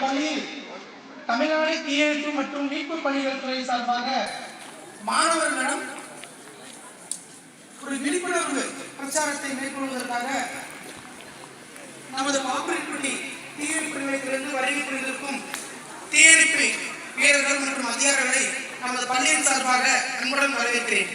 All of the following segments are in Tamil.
வகையில் தமிழ்நாடு தீயணைப்பு மற்றும் மீட்பு பணிகள் துறை சார்பாக மாணவர்களிடம் ஒரு விழிப்புணர்வு பிரச்சாரத்தை மேற்கொள்வதற்காக நமது பாப்பரப்பட்டி தீயணைப்பு நிலையத்திலிருந்து வருகை புரிந்திருக்கும் தீயணைப்பு வீரர்கள் மற்றும் அதிகாரிகளை நமது பள்ளியின் சார்பாக அன்புடன் வரவேற்கிறேன்.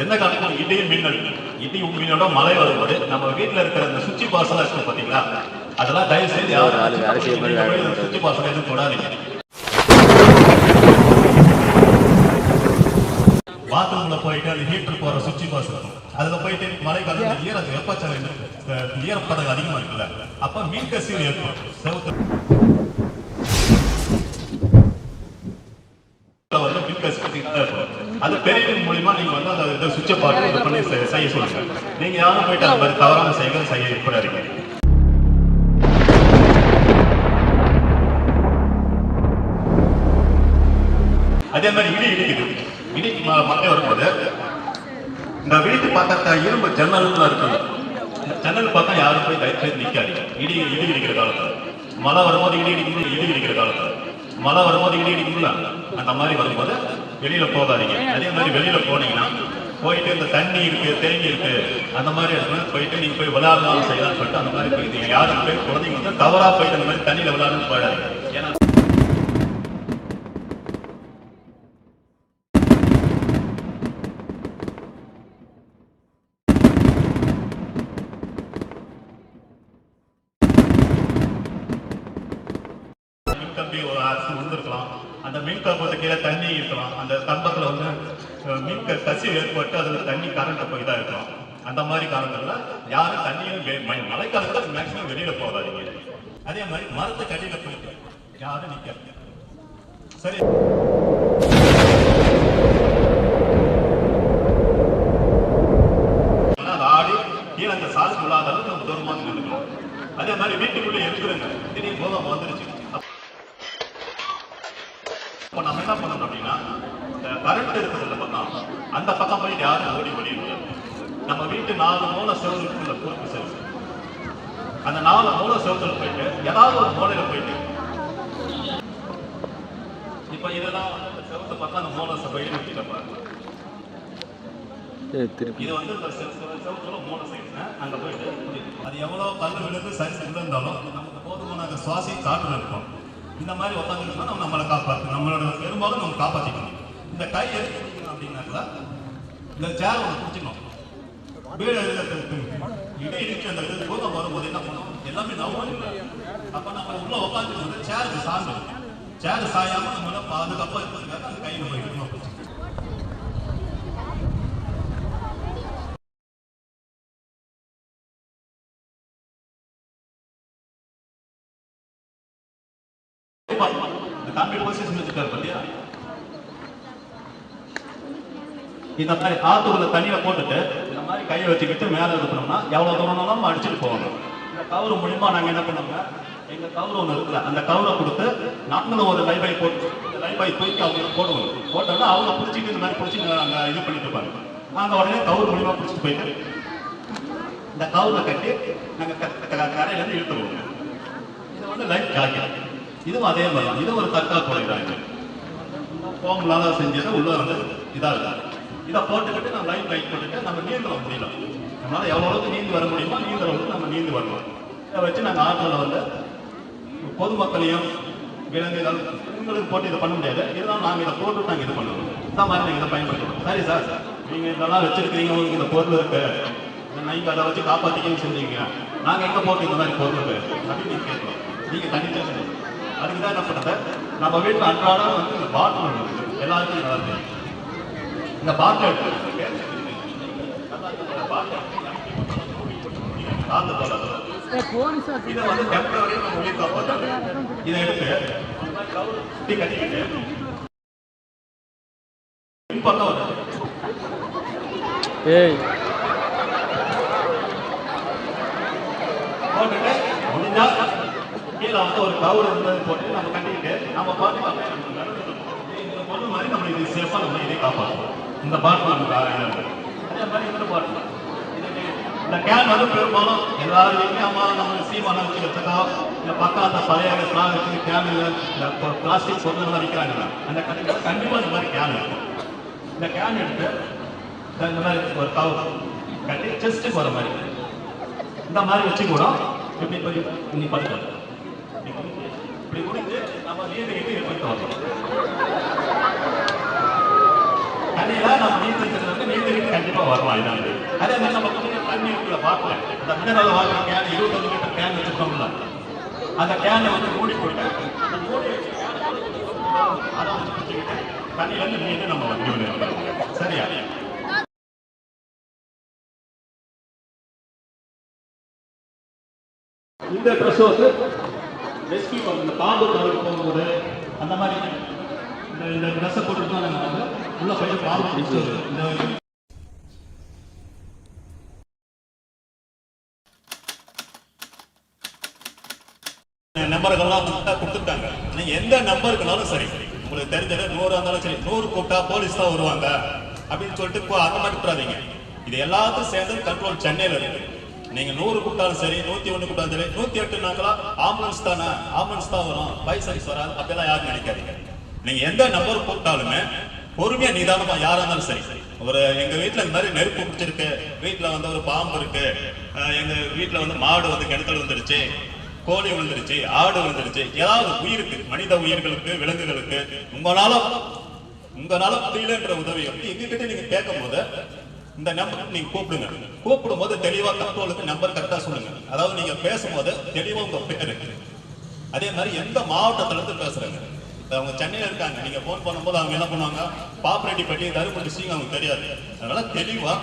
எந்த காலத்துக்கும் இடியும் மின்னல் இடி உண்மையோட மழை வரும்போது நம்ம வீட்டில் இருக்கிற அந்த சுவிட்ச் பாசலாம் இருக்கு பார்த்தீங்களா, அதெல்லாம் தயவு செய்து சுவிட்ச் பாசலம் எதுவும் தொடாதீங்க. பாத்ரூம்ல போயிட்டு அந்த ஹீட்டர் போற சுவிட்ச் பாஸ் இருக்கும், அதுல போயிட்டு மழை காலத்துல ஈரப்பதம் அதிகமா இருக்குல்ல, அப்ப மீன் கசிவு ஏற்படும். அது பெரியவங்க மூலியமா நீங்க வந்து அந்த சுவிட்சை பார்த்து பண்ணி செய்ய சொல்லுங்க. நீங்க யாரும் போயிட்டு அந்த மாதிரி தவறான செயல்கள் செய்ய ஏற்படாதீங்க. அதே மாதிரி இடி இடிக்குது, இடி மழை வரும்போது இந்த வீட்டு பார்த்தா இரும்பு ஜன்னல் இருக்குது, ஜன்னல் பார்த்தா யாரும் போய் தயவுசெய்து நிற்காதீங்க. இடி இடிக்கிற காலத்துல மழை வரும்போது இடி இடிக்கிற காலத்துல மழை வரும்போது இடி இடிக்கும்ல, அந்த மாதிரி வரும்போது வெளியில போகாதீங்க. அதே மாதிரி வெளியில போனீங்கன்னா போயிட்டு இந்த தண்ணி இருக்கு தேங்கி இருக்கு அந்த மாதிரி இடத்துல போயிட்டு நீங்க போய் விளையாடலாம் செய்யலாம்னு சொல்லிட்டு அந்த மாதிரி போயிட்டு யாரும் போய் குழந்தைங்க வந்து தவறா போயிட்டு அந்த மாதிரி தண்ணியில விளையாடணும்னு போயிடாதீங்க. ஏன்னா வந்துருக்கலாம், அந்த மின் கம்பத்துக்கு கீழே தண்ணி இருக்கலாம், அந்த கம்பத்துல வந்து மின் கசிவு ஏற்பட்டு அதுல தண்ணி கரண்ட் போய் தான் இருக்கலாம். அந்த மாதிரி காலங்கள்ல யாரும் தண்ணியும் மழைக்காலத்துல மேக்சிமம் வெளியில போகாதீங்க. அதே மாதிரி மரத்தை கடியில போயிட்டு யாரும் நிக்க சரி. ஆடி கீழே அந்த சால் இல்லாத அளவுக்கு நம்ம தூரமாக நின்றுக்கணும். அதே மாதிரி வீட்டுக்குள்ளே இருக்கிறங்க திடீர்னு போகாம வந்துருச்சு, நம்ம என்ன பண்ணணும் அப்படின்னா கரண்ட் இருக்கிறது பக்கம் அந்த பக்கம் போயிட்டு யாரும் ஓடி முடியாது. நம்ம வீட்டு 4 மூல செவருக்குள்ள பொறுப்பு செவரு, அந்த 4 மூல செவத்துல போயிட்டு ஏதாவது ஒரு மூலையில போயிட்டு இப்ப இதெல்லாம் செவத்தை பார்த்தா அந்த மூல செவரு வச்சுட்டப்பாரு. இது வந்து இந்த செவத்துல மூல சைடுங்க, அங்க போயிட்டு அது எவ்வளவு கல் விழுந்து சரி இருந்தாலும் நமக்கு போதுமான சுவாசி காற்று இருக்கும். இந்த மாதிரி உட்காந்துருந்தா நம்ம நம்மளை காப்பாற்று, நம்மளோட பெரும்பாலும் நம்ம காப்பாற்றிக்கணும். இந்த கை எடுத்துக்கணும் அப்படின்னாக்கா இந்த சேர் ஒன்று பிடிச்சிக்கணும். வீடு இடி இடிச்சு அந்த இது பூகம் வரும்போது என்ன பண்ணணும், எல்லாமே நவ்வும். அப்போ நம்ம உள்ள உட்காந்துட்டு சேருக்கு சார்ந்து சேரு சாயாமல் நம்மள பாதுகாப்பாக இருக்கிறதுக்காக அந்த கையில் போய் இருக்கணும். இந்த மாதிரி ஆத்துக்குள்ள தண்ணியில போட்டுட்டு இந்த மாதிரி கையை வச்சுக்கிட்டு மேல இருக்கணும்னா எவ்வளவு தூரம்னாலும் அடிச்சுட்டு போகணும். இந்த கவுரு மூலியமா நாங்க என்ன பண்ணோம்னா எங்க கவுரு ஒண்ணு இருக்குல்ல, அந்த கவுரை கொடுத்து நாங்களும் ஒரு லைஃபை போட்டு இந்த லைஃபை தூக்கி அவங்களுக்கு போடுவோம். போட்டோம்னா அவங்க பிடிச்சிட்டு இந்த மாதிரி பிடிச்சி நாங்க இது பண்ணிட்டு இருப்பாங்க. நாங்க உடனே கவுரு மூலியமா பிடிச்சிட்டு போயிட்டு இந்த கவுரை கட்டி நாங்க கரையில இருந்து இழுத்துருவோம். இது வந்து லைஃப் ஜாக்கெட். இதுவும் அதே மாதிரி இது ஒரு தற்காப்பு போடுறாங்க. ஃபோம்லாக செஞ்சது உள்ள வந்து இதா இருக்காது. இதை போட்டுக்கிட்டு நம்ம லைஃப் லைட் போட்டுட்டு நம்ம நீந்த முடியல. நம்மளால எவ்வளோ அளவுக்கு நீந்தி வர முடியுமோ நீந்த அளவுக்கு நம்ம நீந்தி வரலாம். இதை வச்சு நாங்கள் ஆற்றில் வந்து பொதுமக்களையும் விலங்குகள் உங்களுக்கு போட்டு இதை பண்ண முடியாது. இருந்தாலும் நாங்கள் இதை போட்டு நாங்கள் இது பண்ணுவோம். இந்த மாதிரி நீங்கள் இதை பயன்படுத்தணும். சரி சார், நீங்கள் இதெல்லாம் வச்சிருக்கிறீங்க, உங்களுக்கு இந்த பொருள் இருக்கு, நீங்கள் அதை வச்சு காப்பாற்றிக்கன்னு செஞ்சீங்க, நாங்கள் எங்கே போட்டு இந்த மாதிரி பொருள் இருக்கு அப்படின்னு நீங்கள் கேட்கலாம். நீங்கள் தனித்தனி அதுக்கு தான் என்ன பண்ணுறது, நம்ம வீட்டில் அன்றாடம் வந்து இந்த பாட்டில் எல்லாருக்கும் நல்லா இருக்கு. இந்த பாட்டில் எடுத்து இதை வந்து டெம்பரரி நம்ம உயிர் காப்பாற்றாங்க. இதை எடுத்து கட்டிக்கிட்டு பின்பக்கம் வருது. போட்டுட்டு முடிஞ்சா கீழே வந்து ஒரு கவுர் இருந்தது போட்டு நம்ம கட்டிக்கிட்டு நம்ம பார்த்து பொருள் மாதிரி நம்ம இது சேஃபாக நம்ம இதை காப்பாற்றணும். இந்த பாட்டில் நமக்கு அதே மாதிரி இந்த பாட்டில் இந்த கேன் வந்து பெரும்பாலும் எல்லாரும் வீட்லையும் அம்மா நம்ம சீமானம் வச்சு வச்சுக்கோ இல்லை பக்கம் அந்த பழைய வச்சு கேனில் இந்த பிளாஸ்டிக் பொருள்லாம் விற்கிறாங்க. அந்த கண்டிப்பாக இந்த மாதிரி கேன் இருக்கும். இந்த கேன் எடுத்து இந்த மாதிரி ஒரு கவர் கட்டி செஸ்ட்டுக்கு வர மாதிரி இந்த மாதிரி வச்சு கூட இப்படி போய் இன்னி படுத்தோம் இப்படி முடிஞ்சு நம்ம நீந்திக்கிட்டு எடுத்துட்டு வரணும். தண்ணியில் நம்ம நீந்திக்கிறது நீந்திக்கிட்டு கண்டிப்பாக வரலாம். இதான் அதே மாதிரி நம்ம தண்ணி உள்ள பார்க்கல அந்த mineral water can 25 litre can வச்சுருக்கோம்ல அந்த கேனை வந்து மூடி போட்டு அந்த மூடி அதை வச்சுக்கிட்டு தண்ணியிலேருந்து நீட்டு நம்ம வந்து சரியா. இந்த ட்ரெஸ் வந்து ரெஸ்கியூ இந்த பாம்பு கடலுக்கு போகும்போது அந்த மாதிரி இந்த ட்ரெஸ்ஸை போட்டுட்டு தான் நாங்கள் வந்து உள்ள போயிட்டு பாம்பு பிடிச்சது இந்த நம்பர்கள்லாம் கொடுத்துருக்காங்க. நீங்கள் எந்த நம்பருக்குனாலும் சரி உங்களுக்கு தெரிஞ்சது 100 இருந்தாலும் சரி 100 கூப்பிட்டா போலீஸ் தான் வருவாங்க அப்படின்னு சொல்லிட்டு அந்த மாதிரி விட்டுறாதீங்க. இது எல்லாத்தையும் சேர்ந்து கண்ட்ரோல் சென்னையில் இருக்கு. நீங்க 100 கூப்பிட்டாலும் சரி 101 கூப்பிட்டாலும் சரி 108 ஆம்புலன்ஸ் தானே ஆம்புலன்ஸ் தான் வரும் பைக் சர்வீஸ் வராது அப்படிலாம் யாரும் நினைக்காதீங்க. நீங்க எந்த நம்பர் கூப்பிட்டாலுமே பொறுமையா நிதானமா யாரா இருந்தாலும் சரி ஒரு எங்க வீட்டுல இந்த மாதிரி நெருப்பு பிடிச்சிருக்கு வீட்டுல வந்து ஒரு பாம்பு இருக்கு எங்க வீட்டுல வந்து மாடு வந்து கிணத்துல வந்துருச்சு கோழி விழுந்துருச்சு ஆடு விழுந்துருச்சு ஏதாவது உயிருக்கு மனித உயிர்களுக்கு விலங்குகளுக்கு உங்களால முடியலன்ற உதவி வந்து எங்ககிட்ட நீங்க கேட்கும் போது இந்த நம்பருக்கு நீங்க கூப்பிடுங்க. கூப்பிடும் போது தெளிவா கண்ட்ரோலுக்கு நம்பர் கரெக்டா சொல்லுங்க. அதாவது நீங்க பேசும்போது தெளிவா உங்க பேரு அதே மாதிரி எந்த மாவட்டத்துல இருந்து பேசுறாங்க. அவங்க சென்னையில இருக்காங்க நீங்க போன் பண்ணும்போது அவங்க என்ன பண்ணுவாங்க பாப்பரெட்டிப்பட்டி தருமபுரி டிஸ்ட்ரிக்ட் அவங்க தெரியாது. அதனால தெளிவா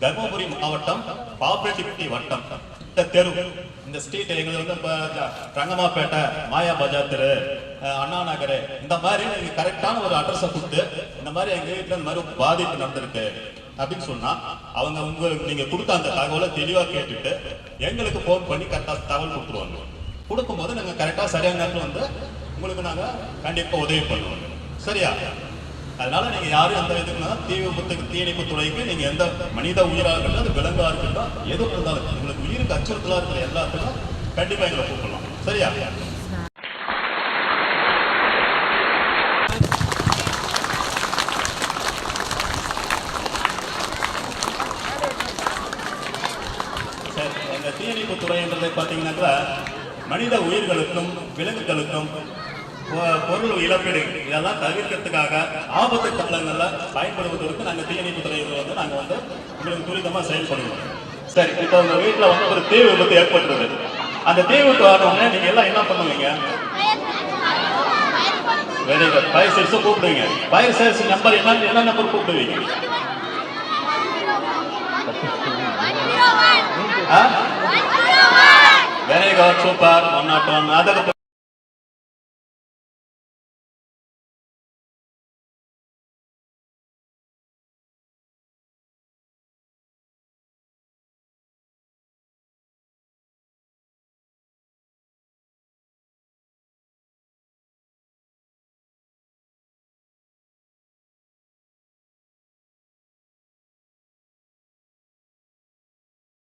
தருமபுரி மாவட்டம் பாப்பரெட்டிப்பட்டி வட்டம் இந்த தெரு இந்த ஸ்ட்ரீட் எங்களுக்கு வந்து ரங்கமாப்பேட்டை மாயா பஜார் தெரு அண்ணா நகர் இந்த மாதிரி நீங்க கரெக்டான ஒரு அட்ரஸை கொடுத்து இந்த மாதிரி எங்க வீட்டுல இந்த மாதிரி பாதிப்பு நடந்திருக்கு அப்படின்னு சொன்னா அவங்க நீங்க கொடுத்த அந்த தகவலை தெளிவா கேட்டுட்டு எங்களுக்கு போன் பண்ணி கரெக்டா தகவல் கொடுத்துருவாங்க. கொடுக்கும்போது நாங்க கரெக்டா சரியான நேரத்தில் வந்து உங்களுக்கு நாங்க கண்டிப்பா உதவி பண்ணுவோம். சரியா? அதனால நீங்க யாரும் எந்த இதுக்குன்னா தீ விபத்துக்கு தீயணைப்பு துறைக்கு நீங்க எந்த மனித உயிராக இருக்கட்டும் அது விலங்கா இருக்கட்டும் எதுவும் இருந்தாலும் உங்களுக்கு உயிருக்கு அச்சுறுத்தலா இருக்கிற எல்லாத்துக்கும் கண்டிப்பா எங்களை கூப்பிடலாம். சரியா? இந்த தீயணைப்பு துறைன்றதை பார்த்தீங்கன்னாக்கா மனித உயிர்களுக்கும் விலங்குகளுக்கும் பொருள் இழப்பீடு இதெல்லாம் தவிர்க்கிறதுக்காக ஆபத்து காலங்களில் பயன்படுவதற்கு நாங்கள் தீயணைப்பு துறையில் வந்து நாங்கள் வந்து உங்களுக்கு துரிதமாக செயல்படுவோம். சரி, இப்போ உங்கள் வீட்டில் வந்து ஒரு தீ விபத்து ஏற்பட்டுருது. அந்த தீ விபத்து வரணும்னா நீங்கள் எல்லாம் என்ன பண்ணுவீங்க? Very good. ஃபயர் சர்வீஸை கூப்பிடுவீங்க. ஃபயர் சர்வீஸ் நம்பர் என்ன நம்பர் கூப்பிடுவீங்க? Very good, super. 101. அதுக்கு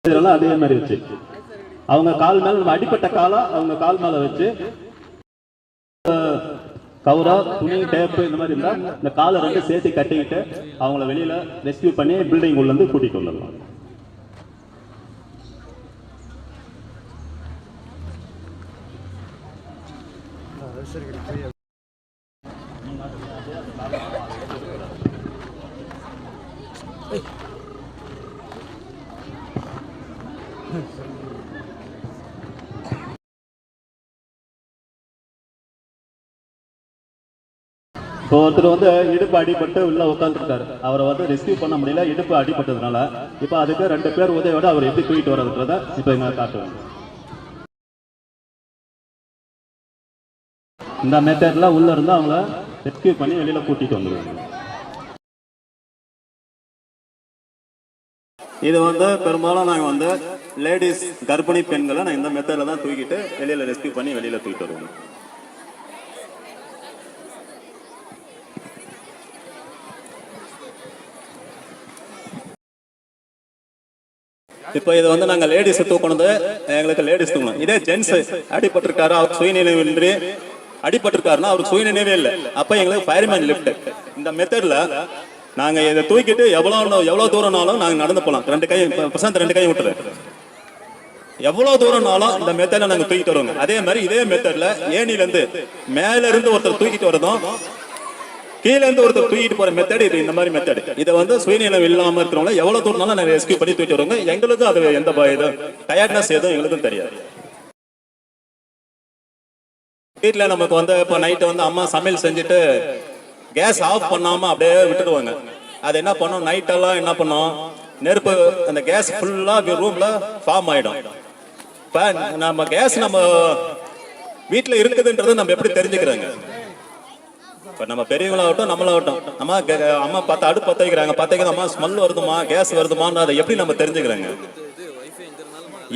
இதெல்லாம் அதே மாதிரி வச்சு அவங்க கால் மேல நம்ம அடிப்பட்ட காலை அவங்க கால் மேல வச்சு கவுரா துணி டேப்பு இந்த மாதிரி இருந்தா இந்த காலை ரெண்டு சேர்த்து கட்டிக்கிட்டு அவங்கள வெளியில ரெஸ்கியூ பண்ணி பில்டிங் உள்ள இருந்து கூட்டிட்டு வந்துடலாம். ஒருத்தர் வந்து இடுப்பு அடிபட்டு உள்ள உட்காந்துருக்காரு. அவரை வந்து ரெஸ்கியூ பண்ண முடியல, இடுப்பு அடிபட்டதுனால இப்ப அதுக்கு 2 பேர் உதவியோட அவர் எப்படி தூக்கிட்டு வர்றதுன்றத இப்ப எங்க காட்டுவாங்க. இந்த மெத்தட்ல உள்ள இருந்து அவங்கள ரெஸ்கியூ பண்ணி வெளியில கூட்டிட்டு வந்துருவாங்க. இது வந்து பெரும்பாலும் நாங்கள் வந்து லேடிஸ் கர்ப்பிணி பெண்களை நான் இந்த மெத்தட்ல தான் தூக்கிட்டு வெளியில ரெஸ்கியூ பண்ணி வெளியில தூக்கிட்டு வருவோம். இப்போ இது வந்து நாங்கள் லேடிஸ் தூக்கணுது, எங்களுக்கு லேடிஸ் தூக்கணும். இதே ஜென்ஸ் அடிபட்டிருக்காரு, அவர் சுயநினைவின்றி அடிபட்டிருக்காருன்னா அவருக்கு சுயநினைவே இல்லை, அப்போ எங்களுக்கு ஃபயர்மேன் லிஃப்ட். இந்த மெத்தடில் நாங்கள் இதை தூக்கிட்டு எவ்வளோ தூரம்னாலும் நாங்கள் நடந்து போகலாம். 2 கை பிரசாந்த் 2 கை விட்டுரு, எவ்வளோ தூரம்னாலும் இந்த மெத்தடில் நாங்கள் தூக்கிட்டு வருவோங்க. அதே மாதிரி இதே மெத்தடில் ஏனிலேருந்து மேலேருந்து ஒருத்தர் தூக்கிட்டு வரதும் கீழே இருந்து ஒருத்தர் தூக்கிட்டு போற மெத்தட் இது. இந்த மாதிரி மெத்தட் இதை வந்து சுயநிலம் இல்லாம இருக்கிறவங்க எவ்வளவு தூரம்னாலும் நாங்கள் ரெஸ்கியூ பண்ணி தூக்கிட்டு வருவாங்க. எங்களுக்கும் அது எந்த டயர்ட்னஸ் எதுவும் எங்களுக்கும் தெரியாது. வீட்டில் நமக்கு வந்து இப்போ நைட்டு வந்து அம்மா சமையல் செஞ்சுட்டு கேஸ் ஆஃப் பண்ணாம அப்படியே விட்டுடுவாங்க. அது என்ன பண்ணோம், நைட்டெல்லாம் என்ன பண்ணோம், நெருப்பு அந்த கேஸ் ஃபுல்லா ரூம்ல ஃபார்ம் ஆயிடும். இப்போ நம்ம கேஸ் நம்ம வீட்டில் இருக்குதுன்றது நம்ம எப்படி தெரிஞ்சுக்கிறாங்க? இப்போ நம்ம பெரியவங்களாகட்டும் நம்மளாகட்டும், அம்மா பார்த்து அடுப்பு பற்ற வைக்கிறாங்க, பற்ற வைக்கிறது அம்மா ஸ்மெல் வருதுமா கேஸ் வருதுமான்னு அதை எப்படி நம்ம தெரிஞ்சுக்கிறாங்க?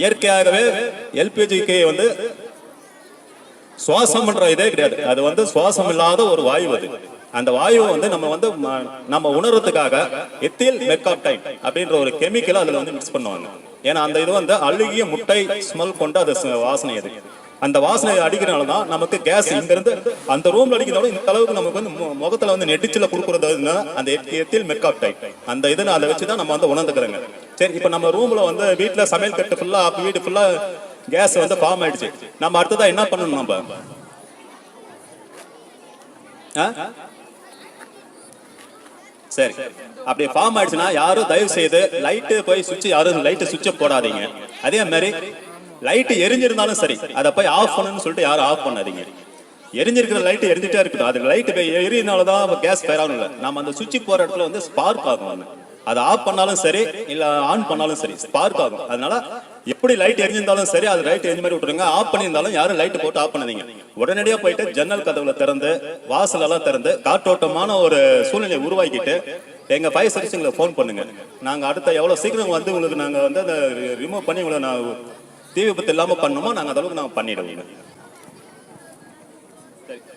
இயற்கையாகவே எல்பிஜிக்கு வந்து சுவாசம் பண்ற இதே கிடையாது. அது வந்து சுவாசம் இல்லாத ஒரு வாயு. அது அந்த வாயுவை வந்து நம்ம உணர்றதுக்காக எத்தில் மெர்காப்டைன் அப்படின்ற ஒரு கெமிக்கல் அதுல வந்து மிக்ஸ் பண்ணுவாங்க. ஏன்னா அந்த இது வந்து அழுகிய முட்டை ஸ்மெல் கொண்டு அது வாசனை. அது அந்த வாசனை அடிக்கிறனால தான் நமக்கு கேஸ் இங்க இருந்து அந்த ரூம்ல அடிக்கிறதோட இந்த அளவுக்கு நமக்கு வந்து முகத்துல வந்து நெட்டிச்சில கொடுக்குறது அந்த எத்தில் மெர்காப்டைன் அந்த இதை அதை வச்சுதான் நம்ம வந்து உணர்ந்துக்கிறோங்க. சரி, இப்ப நம்ம ரூம்ல வந்து வீட்டுல சமையல் கட்டு ஃபுல்லா வீடு ஃபுல்லா கேஸ் வந்து ஃபார்ம் ஆயிடுச்சு. நம்ம அடுத்ததான் என்ன பண்ணணும்? நம்ம சரி, அப்படி ஃபார்ம் ஆயிடுச்சுன்னா யாரும் தயவு செய்து லைட்டு போய் சுவிட்ச் யாரும் லைட்டு சுவிட்சை போடாதீங்க. அதே மாதிரி லைட் எரிஞ்சிருந்தாலும் சரி அதை போய் ஆஃப் பண்ணணும்னு சொல்லிட்டு யாரும் ஆஃப் பண்ணாதீங்க. எரிஞ்சிருக்கிற லைட் எரிஞ்சிட்டே இருக்கட்டும். அது லைட் எரியினாலதான் கேஸ் ஃபயர் ஆகணும் இல்லை, நம்ம அந்த சுவிட்ச் போற இடத்துல வந்து ஸ்பார்க் ஆகும். அதை ஆஃப் பண்ணாலும் சரி இல்ல ஆன் பண்ணாலும் சரி ஸ்பார்க் ஆகும். அதனால எப்படி லைட் எரிஞ்சிருந்தாலும் சரி அது லைட் எரிஞ்ச மாதிரி விட்டுருங்க. ஆஃப் பண்ணியிருந்தாலும் யாரும் லைட் போட்டு ஆஃப் பண்ணாதீங்க. உடனடியாக போயிட்டு ஜன்னல் கதவுல திறந்து வாசல் எல்லாம் திறந்து காற்றோட்டமான ஒரு சூழ்நிலையை உருவாக்கிட்டு எங்க ஃபயர் சர்வீஸுங்களுக்கு ஃபோன் பண்ணுங்க. நாங்க அடுத்த எவ்வளவு சீக்கிரம் வந்து உங்களுக்கு நாங்க வந்து அதை ரிமூவ் பண்ணி உங்களை நான் தீ விபத்து இல்லாம பண்ணணுமோ நாங்க அந்த அளவுக்கு நாங்க பண்ணிடுவோங்க.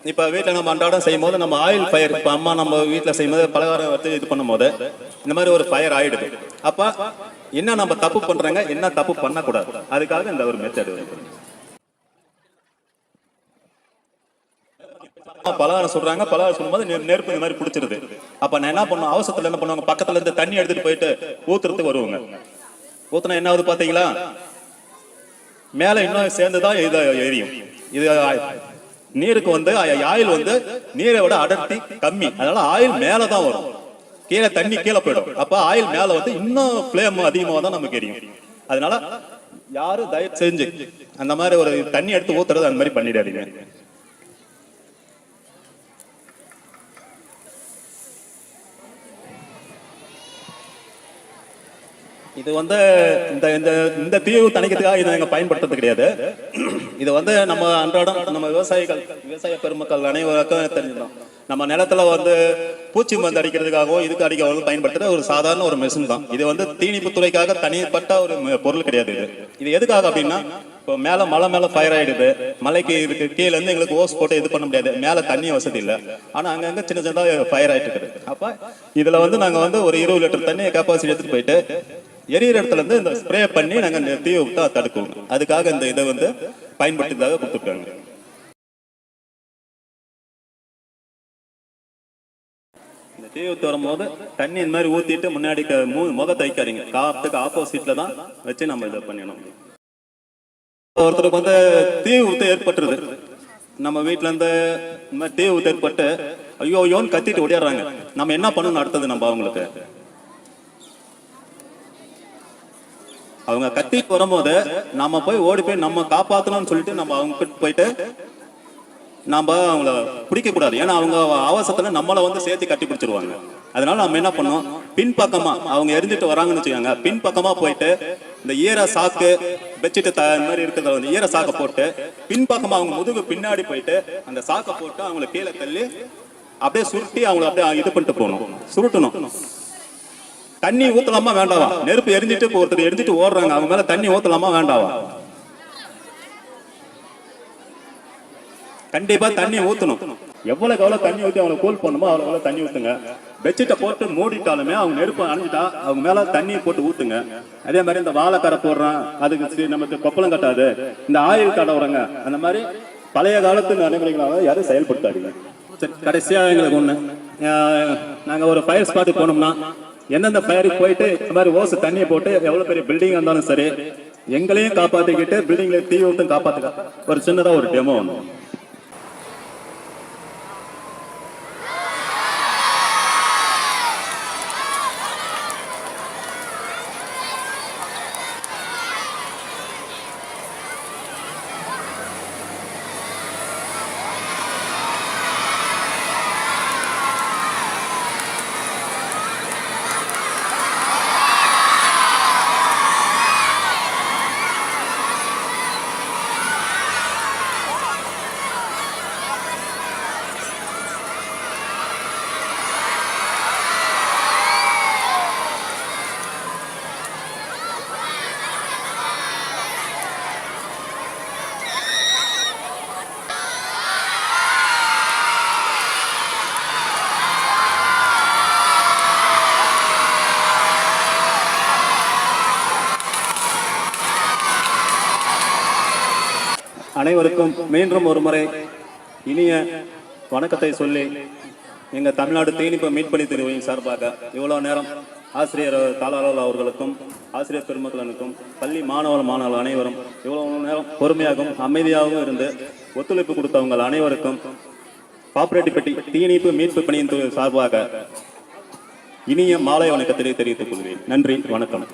இப்ப வீட்டுல நம்ம அன்றாடம் செய்யும் போது நம்ம ஆயில் ஃபயர், இப்ப அம்மா நம்ம வீட்டுல செய்யும் போது பலகாரம் வச்சு இது பண்ணும் போது இந்த மாதிரி ஒரு ஃபயர் ஆயிடுது. அப்ப என்ன நம்ம தப்பு பண்றாங்க, என்ன தப்பு பண்ணக்கூடாது, அதுக்காக இந்த ஒரு மெத்தட். பலகாரம் சொல்றாங்க, பலகாரம் சொல்லும்போது நெருப்பு இந்த மாதிரி பிடிச்சிருது. அப்ப நான் என்ன பண்ணுவோம், அவசரத்துல என்ன பண்ணுவாங்க, பக்கத்துல இருந்து தண்ணி எடுத்துட்டு போயிட்டு ஊத்துறதுக்கு வருவாங்க. ஊத்துனா என்ன ஆகுது பாத்தீங்களா, மேல இன்னும் சேர்ந்துதான் இது எரியும். இது நீருக்கு வந்து ஆயில் வந்து நீரை விட அடர்த்தி கம்மி, அதனால ஆயில் மேலதான் வரும், கீழே தண்ணி கீழே போயிடும். அப்ப ஆயில் மேல வந்து இன்னும் பிளேம் அதிகமாக தான் நமக்கு எரியும். அதனால யாரும் தயவு செஞ்சு அந்த மாதிரி ஒரு தண்ணி எடுத்து ஊத்துறது அந்த மாதிரி பண்ணிடாதீங்க. இது வந்து இந்த தீவு தணிக்கிறதுக்காக இதை நாங்கள் பயன்படுத்துறது கிடையாது. இது வந்து நம்ம அன்றாடம் நம்ம விவசாய பெருமக்கள் அனைவருக்கும் தெரிஞ்சுதான். நம்ம நிலத்துல வந்து பூச்சி மருந்து அடிக்கிறதுக்காகவும் இதுக்கு அடிக்கவும் பயன்படுத்துற ஒரு சாதாரண ஒரு மெஷின் தான். இது வந்து தீனிப்பு துறைக்காக தனிப்பட்ட ஒரு பொருள் கிடையாது. இது எதுக்காக அப்படின்னா, இப்போ மேல மலை மேல ஃபயர் ஆயிடுது, மலைக்கு இருக்கு கீழே இருந்து எங்களுக்கு ஓஸ் போட்டு இது பண்ண முடியாது, மேல தண்ணி வசதி இல்லை, ஆனா அங்கங்க சின்ன சின்னதா ஃபயர் ஆயிட்டு இருக்குது. அப்ப இதுல வந்து நாங்க வந்து ஒரு 20 லிட்டர் தண்ணி கெப்பாசிட்டி எடுத்துட்டு போயிட்டு எரியிற இடத்துல இருந்து இந்த ஸ்ப்ரே பண்ணி நாங்க தீ விட்டா தடுக்குவோம். அதுக்காக இந்த இதை வந்து பயன்படுத்திதாக கொடுத்துருக்காங்க. இந்த தீ விட்டு வரும்போது தண்ணி இந்த மாதிரி ஊத்திட்டு முன்னாடி முகத்தை வைக்காதீங்க, காத்துக்கு ஆப்போசிட்ல தான் வச்சு நம்ம இதை பண்ணிடணும். ஒருத்தருக்கு வந்து தீ விட்டு ஏற்பட்டுருது, நம்ம வீட்டுல இருந்து இந்த மாதிரி தீ விட்டு ஏற்பட்டு ஐயோ ஐயோன்னு கத்திட்டு ஓடிடுறாங்க. நம்ம என்ன பண்ணணும் அடுத்தது, நம்ம அவங்களுக்கு அவங்க கத்திட்டு வரும்போது நம்ம போய் ஓடி போய் நம்ம காப்பாற்றணும்னு சொல்லிட்டு நம்ம அவங்க கிட்ட போயிட்டு நம்ம அவங்கள பிடிக்க கூடாது. ஏன்னா அவங்க அவசரத்துல நம்மளை வந்து சேர்த்து கட்டி பிடிச்சிருவாங்க. அதனால நம்ம என்ன பண்ணோம், பின்பக்கமா அவங்க எரிஞ்சிட்டு வராங்கன்னு வச்சுக்காங்க, பின்பக்கமா போயிட்டு இந்த ஈர சாக்கு பெட்ஷீட் இந்த மாதிரி இருக்கிறத வந்து ஈர சாக்கை போட்டு பின்பக்கமா அவங்க முதுகு பின்னாடி போயிட்டு அந்த சாக்கை போட்டு அவங்களை கீழே தள்ளி அப்படியே சுருட்டி அவங்களை அப்படியே இது பண்ணிட்டு போகணும், சுருட்டணும். தண்ணி ஊத்தலாமா வேண்டாவா, நெருப்பு எரிஞ்சிட்டு ஒருத்தர் எரிஞ்சிட்டு ஓடுறாங்க, அவங்க மேல தண்ணி ஊத்தலாமா வேண்டாவா, கண்டிப்பா தண்ணி ஊத்தணும். எவ்வளவுக்கு எவ்வளவு தண்ணி ஊற்றி அவங்களை கூல் பண்ணுமோ அவ்வளவு தண்ணி ஊத்துங்க. பெட்ஷீட்டை போட்டு மூடிட்டாலுமே அவங்க நெருப்பு அணைஞ்சிட்டா அவங்க மேல தண்ணி போட்டு ஊத்துங்க. அதே மாதிரி இந்த வாழைக்கரை போடுறான் அதுக்கு நமக்கு கொப்பளம் கட்டாது, இந்த ஆயில் தடவுறங்க, அந்த மாதிரி பழைய காலத்து நடைமுறைகளாக யாரும் செயல்படுத்தாதீங்க. சரி, கடைசியா எங்களுக்கு ஒண்ணு, நாங்க ஒரு ஃபயர் ஸ்பாட்டுக்கு போனோம்னா எந்தெந்த ஃபயருக்கு போயிட்டு இந்த மாதிரி ஓசு தண்ணியை போட்டு எவ்வளவு பெரிய பில்டிங் இருந்தாலும் சரி எங்களையும் காப்பாத்திக்கிட்டு பில்டிங்ல தீ விட்டும் காப்பாத்துக்க ஒரு சின்னதா ஒரு டெமோ ஒன்று. அனைவருக்கும் மீண்டும் ஒரு முறை இனிய வணக்கத்தை சொல்லி எங்க தமிழ்நாடு தீயணைப்பு மீட்பணி பிரிவின் சார்பாக இவ்வளவு நேரம் ஆசிரியர் தாளாளர் அவர்களுக்கும் ஆசிரியர் பெருமக்களுக்கும் பள்ளி மாணவர்கள் அனைவரும் இவ்வளவு நேரம் பொறுமையாகவும் அமைதியாகவும் இருந்து ஒத்துழைப்பு கொடுத்தவங்க அனைவருக்கும் பாப்பரெட்டிப்பட்டி தீயணைப்பு மீட்பு பணியின் சார்பாக இனிய மாலை வணக்கத்தை தெரிவித்துக் கொள்கிறேன். நன்றி, வணக்கம்.